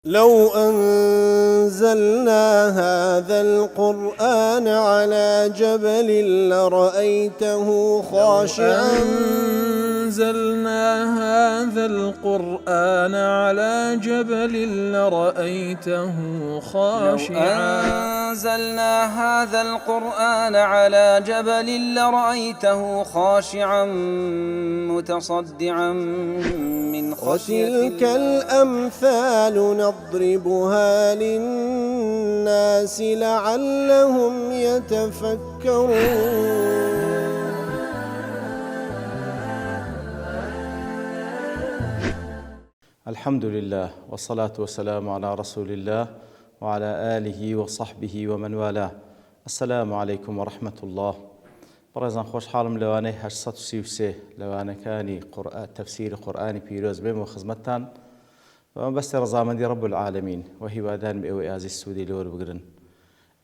لو أنزلنا هذا القرآن على جبل لرأيته خاشعا متصدعا من خشية وتلك الأمثال نضربها للناس لعلهم يتفكرون. الحمد لله والصلاة والسلام على رسول الله وعلى آله وصحبه ومن والاه. السلام عليكم ورحمة الله. بەڕێزان خۆشحاڵم لەوانەی 833 لەوانەکانی تەفسیری قورئانی پیرۆز بێم و خزمەتتان بەستی ڕەزامەندی رب العالمین و هیوادارم ئێوە ئازی سوودی لەوە بگرن.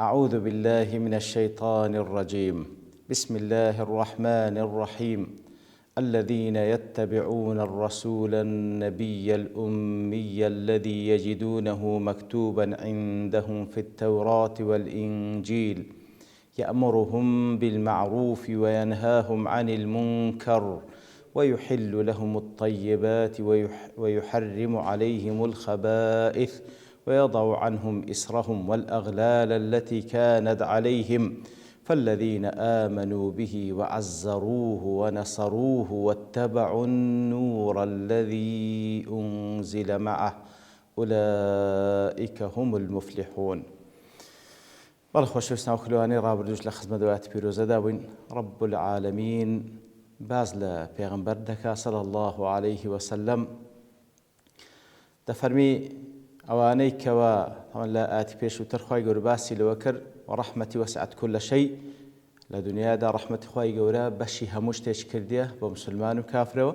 أعوذ بالله من الشيطان الرجيم. بسم الله الرحمن الرحيم. الذين يتبعون الرسول النبي الأمي الذي يجدونه مكتوبا عندهم في التوراة والإنجيل يأمرهم بالمعروف وينهاهم عن المنكر ويحل لهم الطيبات ويحرم عليهم الخبائث ويضع عنهم إسرهم والأغلال التي كانت عليهم فالذين آمنوا به وعزروه ونصروه واتبعوا النور الذي أنزل معه أولئك هم المفلحون. بەڵێ خۆشەویستان و خولەوانەی ڕابردووش لە خزمەت دەوڵەتی پیرۆزەدا بووین. رب العالمین باز لە پێغەمبەر دەکا صلی الله عليه وسلم دەفەرمی ئەوانەی کەوا لە ئاتی پێشووتر خوای گەورە باسی لەوە کرد وەڕەحمەتی وەسعت كل شەی لە دنیادا ڕەحمەتی خوای گەورە بەشی هەموو شتێک کردیە بۆ مسلمان و کافرەوە،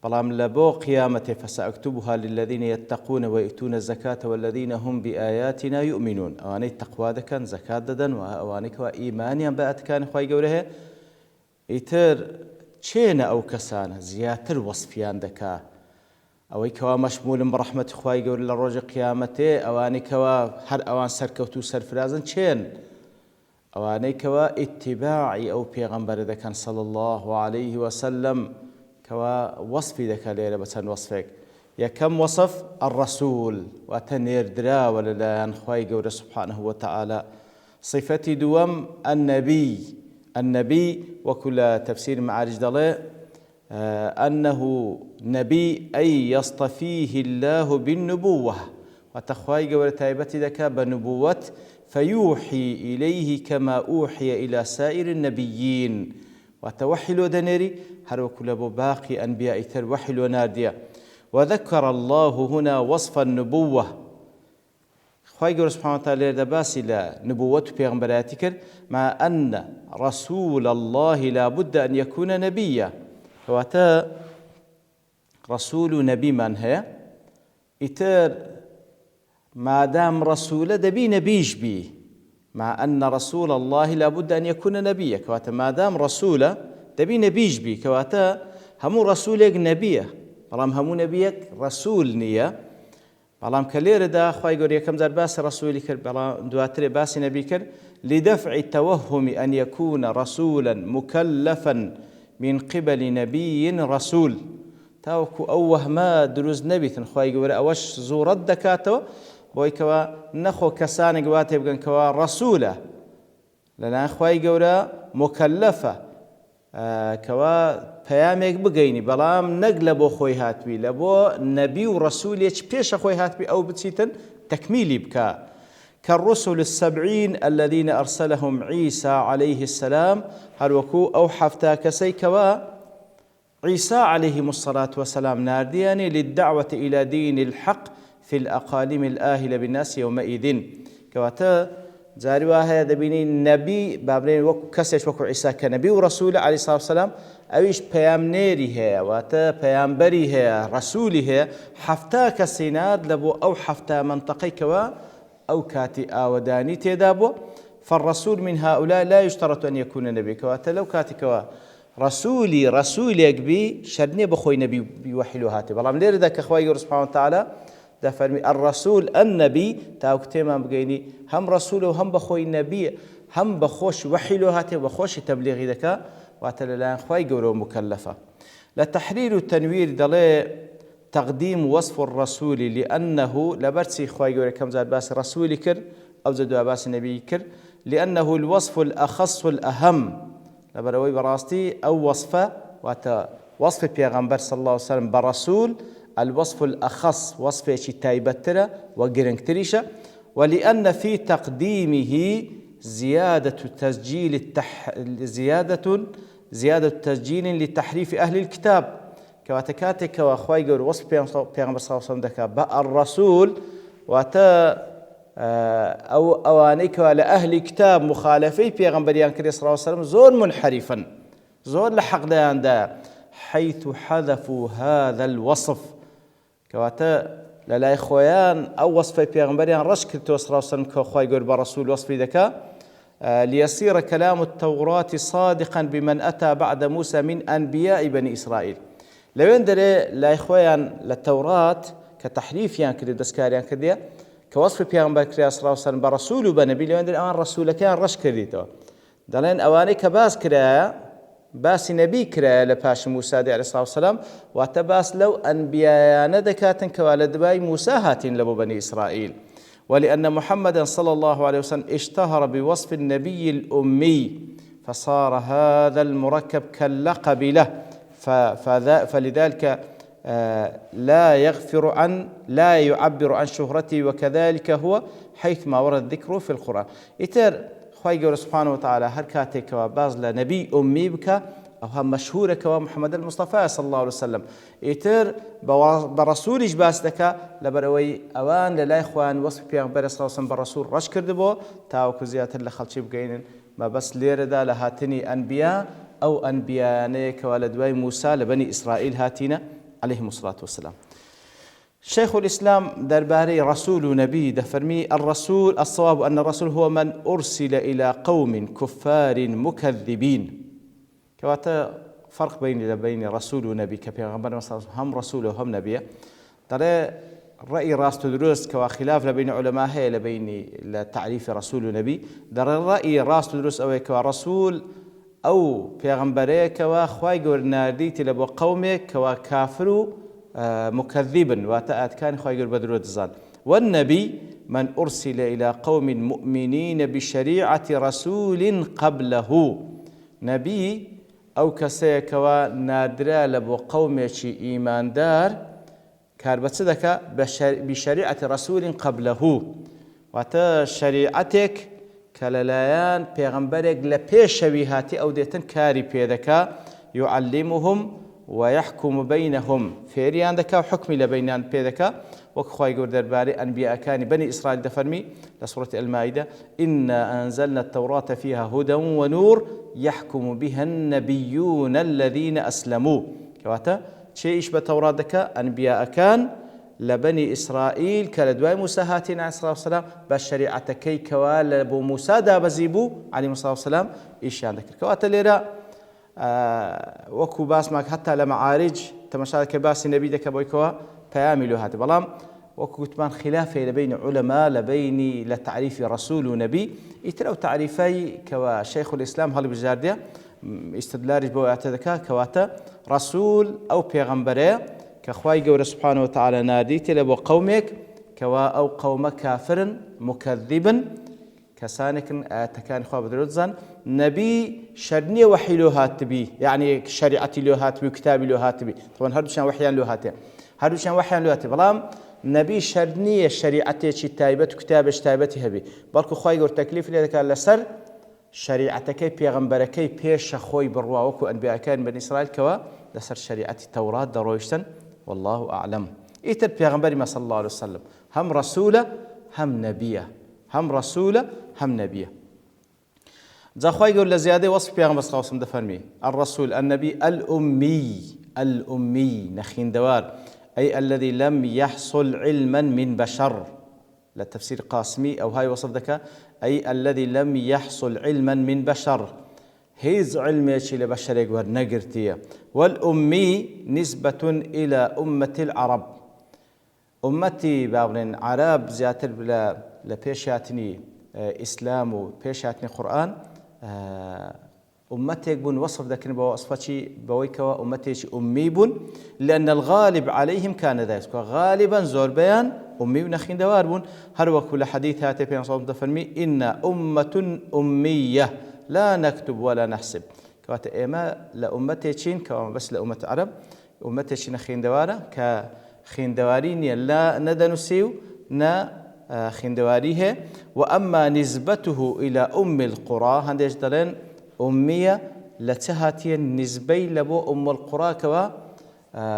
بەڵام لە بۆ قیامەتێ فسأكتبها للذين يتقون ويؤتون الزكاة والذين هم بآياتنا يؤمنون. ئەوانەی تەقوا دەکەن زەکات دەدەن و ئەوانەی کەوا ئیمانیان بە ئاەتەکانی خوای گەورە هەیە. ئیتر چێنە ئەو کەسانە زیاتر وەصفیان دەکا ئەوەی کەوا مەشمولن بە ڕەحمەتی خوای گەورە لە ڕۆژی قیامەتێ، ئەوانەی کەوا هەر ئەوان سەرکەوتو سەرفرازن چێن؟ ئەوانەی کەوا ئیتیباعی ئەو پێغەمبەرە دەکەن صلی الله عليه وسلم کەوا وەصفی دەکا لێرە بە چەند وەصفێک. یەکەم وەصف الرەسوول واتە نێردراوە لەلایەن خوای گەورە سبحانه وتعالى. صفەتی دووەم النبي وەکو لە تەفسیر معارج دەڵێ أنه نبي أي يصطفيه الله بالنبوة، وتخواي قولة تايبتي ذكا بنبوة فيوحي إليه كما أوحي إلى سائر النبيين، وتوحل دنيري هر وكل باقي أنبياء إثر وحل ونادية. وذكر الله هنا وصف النبوة. خواي قولة سبحانه وتعالى دباسي لا نبوة بيغمبراتك مع أن رسول الله لا بد أن يكون نبيا. كواتا رسول نبي من هي إتر ما دام رسول دبي نبيش بي، مع أن رسول الله لابد أن يكون نبيا. كواتا ما دام رسول دبي نبيش بي، كواتا همو رسولك نبيه بلام همو نبيك رسول نية. بلام كلير دا خواهي قول يكم زار باس رسولي كر بلام دواتري باس نبي كر لدفع التوهم أن يكون رسولا مكلفا من قبل نبي رسول. تاوكو أوه ما دروز نبي تنخواي قول أوش زورد دكاتو بوي كوا نخو كساني قواتي بقن كوا رسولة لنا خواي قول مكلفة كوا پیامێک بگەینی بەڵام نەک لە بۆ خۆی هاتووی لە بۆ نەبی و ڕەسوولێک پێشە خۆی هاتووی ئەو بچیتن تەکمیلی بکە. كالرسل السبعين الذين أرسلهم عيسى عليه السلام، هل وكو أو حفتا كسي كوا عيسى عليه الصلاة والسلام ناردياني للدعوة إلى دين الحق في الأقاليم الآهلة بالناس يومئذ. كواتا جاري واهي دبيني نبي بابرين وكو كسيش وكو عيسى كنبي ورسول عليه الصلاة والسلام أويش بيامنيري هي واتا بيامبري هي رسولي هي حفتا كسيناد لبو أو حفتا منطقي كوا أو كاتي آوداني تيدابو. فالرسول من هؤلاء لا يشترط أن يكون نبي، كواتا لو كاتي كوا رسولي يكبي شرني بخوي نبي بيوحلو هاتي. بلام لير ذاك أخوي سبحانه وتعالى دفرمي الرسول النبي تاوكتيما بقيني هم رسول وهم بخوي نبي هم بخوش وحي له هاتي وبخوش تبليغي ذكا واتلالان خواي قولوا مكلفة. لتحرير التنوير دلي تقديم وصف الرسول لأنه لبرسي خواي قولوا كم زاد باس رسول كر أو زادوا باس نبي كر لأنه الوصف الأخص الأهم لبروي براستي أو وصفه وصف پیغمبر صلى الله عليه وسلم برسول الوصف الأخص وصف شي تايبتره وقرنكتريشه ولأن في تقديمه زيادة تسجيل لتحريف أهل الكتاب كواتكاتك وأخوي قول وصف پیغمبر صلى الله عليه وسلم دكا الرسول واتا أو أوانيك على أهل كتاب مخالفي پیغمبريان كريم صلى الله عليه وسلم زور منحرفا زور لحق ديان دا حيث حذفوا هذا الوصف كواتا للا إخوان أو وصف پیغمبريان رش كرتو صلى الله عليه وسلم كأخوي قول برسول وصفي دكا ليصير كلام التوراة صادقا بمن أتى بعد موسى من أنبياء بني إسرائيل لو يندري لا إخوان للتوراة كتحريف يعني كده دسكاريان كده كوصف پیغمبر كريم صلى الله عليه وسلم برسول وبنبي لو يندري أوان رسول كان رش كرديتو دلين أواني كباس كريا باس نبي كريا لباش موسى عليه الصلاة والسلام واتباس لو أنبياء ندكاتن كوالد باي موسى هاتين لبو بني إسرائيل ولأن محمدا صلى الله عليه وسلم اشتهر بوصف النبي الأمي فصار هذا المركب كاللقب له فلذلك لا يعبر عن شهرته وكذلك هو حيث ما ورد ذكره في القرآن إتر خواهي سبحانه وتعالى هركاتك وباز لنبي أمي بك أو هم مشهورك ومحمد المصطفى صلى الله عليه وسلم إتر برسولش باسدك لبروي أوان للا إخوان وصف پیغمبر صلى الله عليه وسلم برسول رش كردبو تاوكو زيادة لخلشي بقين ما بس ليردا لهاتني أنبياء أو أنبياء ولدوي موسى لبني إسرائيل هاتينا عليهم الصلاة والسلام. شيخ الإسلام درباري رسول ونبي دفرمي الرسول الصواب أن الرسول هو من أرسل إلى قوم كفار مكذبين كواتا فرق بين رسول ونبي كبيغمبر هم رسول وهم نبي ترى رأي راس تدرس كوا خلاف لبين علماء هي لبين تعريف رسول ونبي در الرأي راس تدرس أو كوا رسول أو بيغمبري كوا خواي قرنارديتي لبو قومك كوا كافر مكذبا واتأت كان خواي قر بدر الزاد والنبي من أرسل إلى قوم مؤمنين بشريعة رسول قبله نبي أو كسيكوا نادرا لبو قومك إيمان دار كاربتسدك بشريعة رسول قبله واتا شريعتك كللايان پیغمبرك لپیشوی أو ديتن كاري بيدكا يعلمهم ويحكم بينهم فيريان دكا وحكم لبينان بيدكا وكخواي يقول درباري أنبياء كان بني إسرائيل دفرمي لسورة المائدة إنا أنزلنا التوراة فيها هدى ونور يحكم بها النبيون الذين أسلموا كواتا شيء إيش بالتوراة دكا أنبياء كان لبني إسرائيل كالدواي موسى هاتين عليه الصلاة والسلام بالشريعة كي كوال لبو موسى دابزيبو عليه الصلاة والسلام إيش عندك كواتا ليرا وكو باس ماك حتى لمعارج تمشارك باس النبي دكا بويكوا فياملوا هاتي بلام وكو كتمان خلافة لبين علماء لبين لتعريف رسول ونبي يتلو تعريفي كوا شيخ الإسلام هل بجاردية استدلارج بو اعتدكا كواتا رسول أو بيغمبري كخواي قول سبحانه وتعالى ناديتي لبو قومك كوا أو قوم كافر مكذبا كسانك تكان خواب درزان نبي شرني وحي له هاتبي يعني شريعتي له هاتبي وكتابي له هاتبي طبعا هردوشان وحيان له هاتبي هردوشان وحيان له هاتبي بلام نبي شرني شريعتي شي تايبت وكتابش تايبتي هبي بالكو خواي قول تكليف لذلك لسر شريعتكي بيغمبركي بيش خوي بروا وكو أنبياء كان بني إسرائيل كوا لسر شريعة التوراة درويشتن والله أعلم إيتر بيغمبري ما صلى الله عليه وسلم هم رسولة هم نبيه هم رسولة هم نبيه زاخوي يقول لزيادة وصف بيغمبر صلى الله عليه وسلم دفرمي الرسول النبي الأمي نخين دوار أي الذي لم يحصل علما من بشر للتفسير قاسمي أو هاي وصف ذكا أي الذي لم يحصل علما من بشر هيز علمي شي لبشر يقول نقرتيه والأمي نسبة إلى أمة العرب أمتي بابن عرب زياتر لبيشاتني إسلام وبيشاتني قرآن أمتك بن وصف ذاك بوصفتي بويكوا أمتي أمي بن لأن الغالب عليهم كان ذلك غالبا زور بيان أمي ونخين دوار بن هر كل حديث هاتي في صوت فرمي إن أمة أمية لا نكتب ولا نحسب كوات إما لأمتي تشين كما بس لأمة عرب أمتي تشين خين دوارة كخين دوارين لا ندنسيو نا خندواريه وأما نسبته إلى أم القرى هندش دلين أمية لتهاتي نسبي لبو أم القرى كوا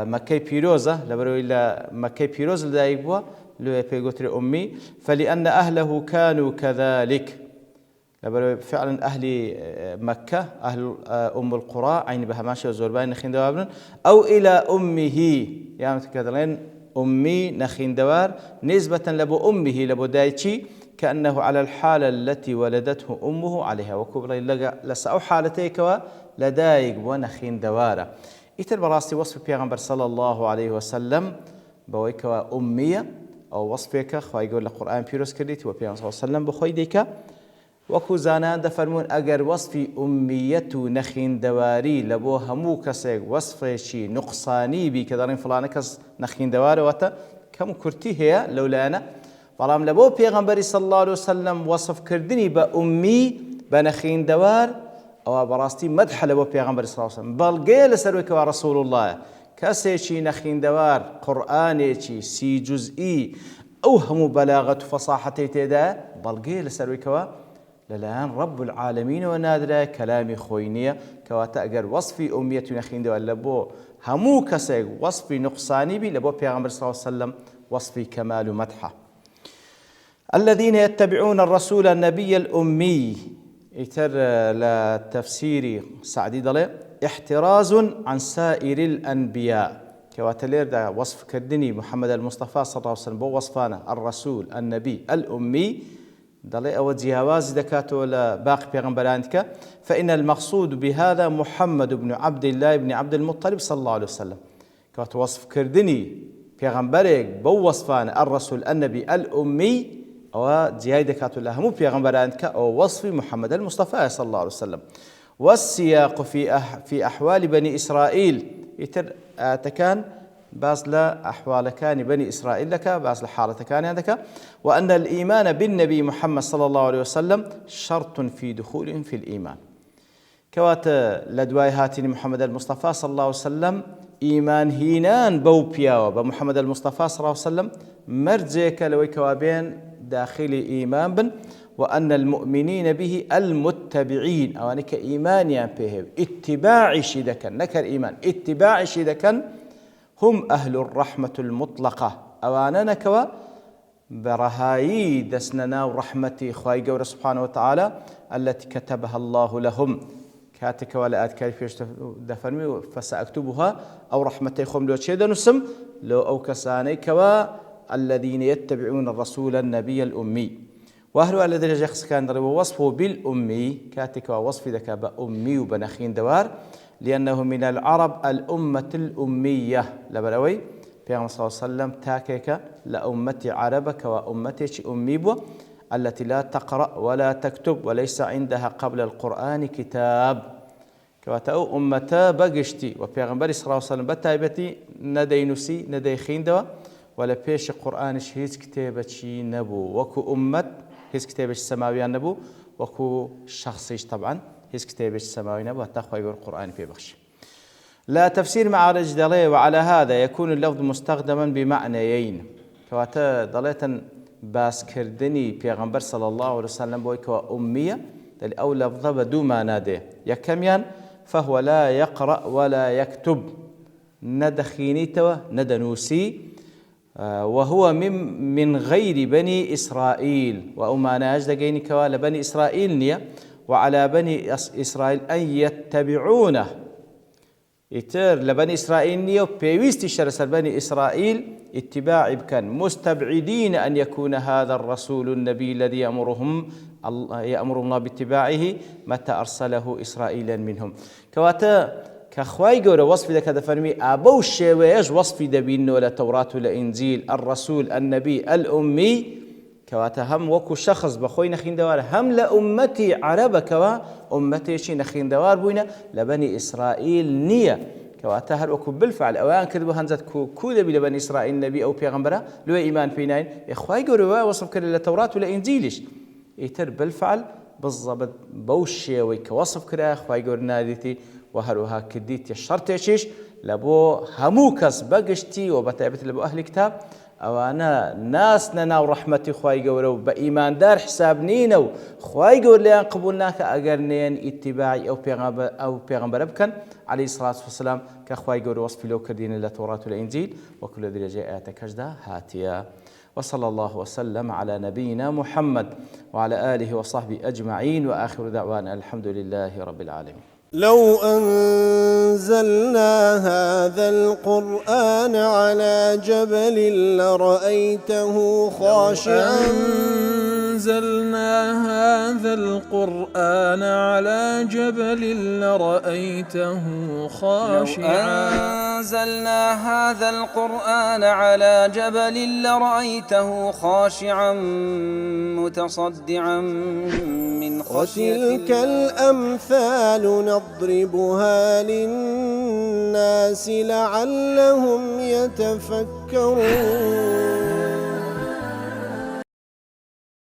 مكي بيروزة لبرو إلى مكي بيروز لدايق بوا لو بيقوتر أمي فلأن أهله كانوا كذلك لبرو فعلا أهل مكة أهل أم القرى عين بها ماشي وزوربان خندوارن أو إلى أمه يعني كذلين أمي نخين دوار نسبة لبو أمه لبو دايتشي كأنه على الحالة التي ولدته أمه عليها وكبر لسأو حالتيك لدايق ونخين دوارة إتر براستي وصف بيغمبر صلى الله عليه وسلم بويك أمية أو وصفك خواهي يقول القرآن بيروس كريت وبيغمبر صلى الله عليه وسلم بخوي ديك وكو زانان دفرمون أجر وصفي أميته نخين دواري لبو همو كسيق وصفي شي نقصاني بي كدارين فلانكس نخين دواري واتا كم كرتي هي لولا أنا بلام لبو بيغمبري صلى الله عليه وسلم وصف كردني بأمي بنخين دوار أو براستي مدح لبو بيغمبري صلى الله عليه وسلم بل قيل سرويك ورسول الله كسي شي نخين دوار قرآني شي سي جزئي أو همو بلاغة فصاحتي تيدا بل قيل سرويك للآن رب العالمين ونادر كلامي خوينية كواتا أجر وصفي أمية نخين دوار لبو همو كسي وصفي نقصاني بي لبو بيغمبري صلى الله عليه وسلم وصفي كمال مدحه الذين يتبعون الرسول النبي الأمي يتر لتفسير سعدي ضلي احتراز عن سائر الأنبياء كواتلير دا وصف كردني محمد المصطفى صلى الله عليه وسلم بو وصفانا الرسول النبي الأمي ضلي أو جهاز دكاتو لباقي بيغمبرانك فإن المقصود بهذا محمد بن عبد الله بن عبد المطلب صلى الله عليه وسلم كوات وصف كردني بيغمبرك بو وصفانا الرسول النبي الأمي أو جهاز دكاتو لهم بيغمبرانك أو وصف محمد المصطفى صلى الله عليه وسلم والسياق في أحوال بني إسرائيل يتر تكان باز لا أحوال كان بني إسرائيل لك باز لحالة كان عندك وأن الإيمان بالنبي محمد صلى الله عليه وسلم شرط في دخولهم في الإيمان كوات لدواي هاتين محمد المصطفى صلى الله عليه وسلم إيمان هينان بوبيا وبمحمد المصطفى صلى الله عليه وسلم مرجيك لوي كوابين داخل إيمان بن وأن المؤمنين به المتبعين أو أنك إيمانيا به اتباع شدكا نكر إيمان اتباع شدكا هم أهل الرحمة المطلقة أو أنا نكوا برهاي دسننا ورحمتي خواي قور سبحانه وتعالى التي كتبها الله لهم كاتك ولا أذكر فيش دفرمي فسأكتبها أو رحمتي خم لو تشيد نسم لو أو كساني كوا الذين يتبعون الرسول النبي الأمي وأهل الذين جخص كان وصفه بالأمي كاتك وصف ذاك بأمي وبنخين دوار لأنه من العرب الأمة الأمية لبلوي بيغمبر صلى الله عليه وسلم تاكيك لأمتي عربك وأمتي أمي بو التي لا تقرأ ولا تكتب وليس عندها قبل القرآن كتاب كواتأو أمتا بقشتي وبيغمبر صلى الله عليه وسلم بتايبتي ندي نسي ندي خين دوا ولا بيش القرآن هيز كتابتي نبو وكو أمت هيز كتابش السماوية نبو وكو شخصيش طبعا هيز كتابش السماوية نبو هتاخوا يقول القرآن في بخش لا تفسير معارج دلي وعلى هذا يكون اللفظ مستخدما بمعنيين كواتا ضليتا باس كردني بيغمبر صلى الله عليه وسلم بويكوا أمية أو لفظ بدو ما نادي يكميان فهو لا يقرأ ولا يكتب ندخينيتوا ندنوسي وهو من غير بني إسرائيل وأما ناجد جيني كوال بني إسرائيل نية وعلى بني إسرائيل أن يتبعونه يتر لبني إسرائيل نية بيويستي شرسل بني إسرائيل اتباع بكان مستبعدين أن يكون هذا الرسول النبي الذي يأمرهم الله باتباعه متى أرسله إسرائيلا منهم كواتا كخواي جورا وصف ذاك دفرمي أبو الشيويش وصفي دبين ولا توراة ولا إنجيل الرسول النبي الأمي كواتا هم وكو شخص بخوي نخين دوار هم لأمتي عربة كوا أمتي شي نخين دوار بوينة لبني إسرائيل نية كواتا هر وكو بالفعل أوان كذبوا هنزت كو دبي لبني إسرائيل نبي أو بيغمبرة لو إيمان فيناين إخواي جورا وصف كلا لتوراة ولا إنجيلش يتر بالفعل بالضبط بوشي ويكوصف كرا خواي جور ناديتي وهروها كديت الشرط يشيش لبو هموكس بقشتي وبتعبت لبو أهل كتاب أو أنا ناس ننا ورحمتي خواي جورو بإيمان دار حساب نينو خواي جور ليان قبولناك أجرنين اتباعي أو بيغمبر بكن عليه الصلاة والسلام كخواي جور وصف لو كردين التوراة والإنجيل وكل ذي جاء كجدا هاتيا وصلى الله وسلم على نبينا محمد وعلى آله وصحبه أجمعين وآخر دعوانا الحمد لله رب العالمين. لو أنزلنا هذا القرآن على جبل لرأيته خاشعا أنزلنا هذا القرآن على جبل لرأيته خاشعا أنزلنا هذا القرآن على جبل لرأيته خاشعا متصدعا من خشية وتلك الأمثال نضربها للناس لعلهم يتفكرون.